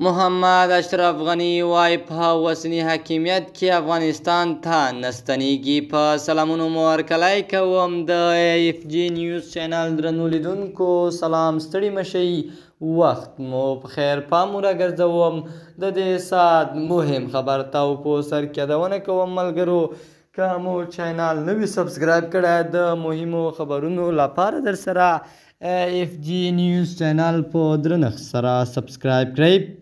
محمد اشرف غني وایي په اوسني حاکمیت کې افغانستان ته نه ستنېږي. په سلامونو مو هرکلی کوم د AFG نیوز چینل درنو لیدونکو. سلام، ستړي مه شئ، وخت مو په خیر. پام مو راګرځوم د دې ساعت مهم خبر ته او په سر کې یادونه کوم ملګرو، که مو چینل نه وي سبسکرایب کړی د مهمو خبرونو لپاره در سره AFG نیوز چینل په درنښت سره سبسکرایب کړئ.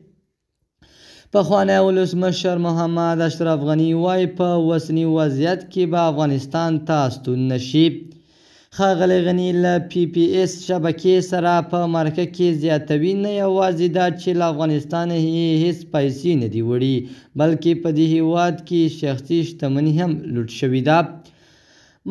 پخوانی ولسمشر محمد اشرف غني وایي په اوسني وضعیت کې به افغانستان ته ستون نه شي. ښاغلی غني له PPS شبکې سره په مرکه کې زیاتوي، نه یوازې دا چې له افغانستان هیڅ پیسې نه دي وړي، بلکې په دې هیواد کې شخصي شتمني هم لوټ شوې ده.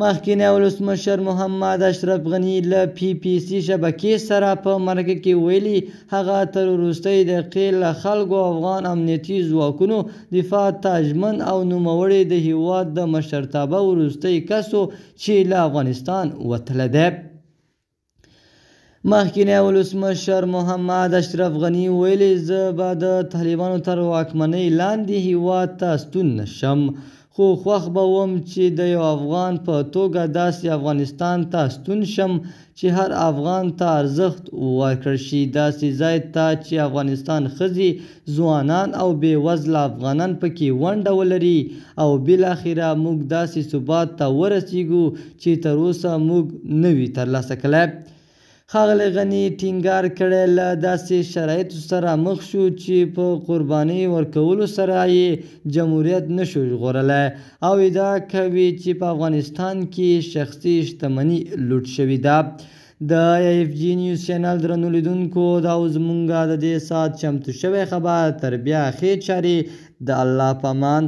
مخکینی ولسمشر محمد اشرف غني له PPC شبکې سره په مرکه کې ویلي، هغه تر وروستۍ دقیقې له خلکو او افغان امنیتي ځواکونو دفاع ته ژمن او نوموړی د هیواد د مشرتابه وروستی کس و چې له افغانستان وتلی دی. مخکینی ولسمشر محمد اشرف غني ویلي، زه به د طالبانو تر واکمنۍ لاندې هیواد ته ستون نه شم، خو خوښ به وم چې د یو افغان په توګه داسې افغانستان ته ستون شم چې هر افغان ته ارزښت ورکړل شي، داسې ځای ته چې افغانستان ښځې، ځوانان او بېوزله افغانان پکې ونډه ولري او بالاخره موږ داسې ثبات ته ورسیږو چې تر اوسه موږ نه وي ترلاسه کړی. ښاغلی غني ټینګار کړی، له داسې شرایطو سره مخ شو چې په قربانۍ ورکولو سره یې جمهوریت نه شو ژغورلی او ادعا کوي چې په افغانستان کې شخصي شتمني لوټ شوې ده. د AFG نیوز چینل درنو لیدونکو، دا و زموږ د دې ساعت چمتو شوی خبر. تر بیا ښې چارې، د الله په امان.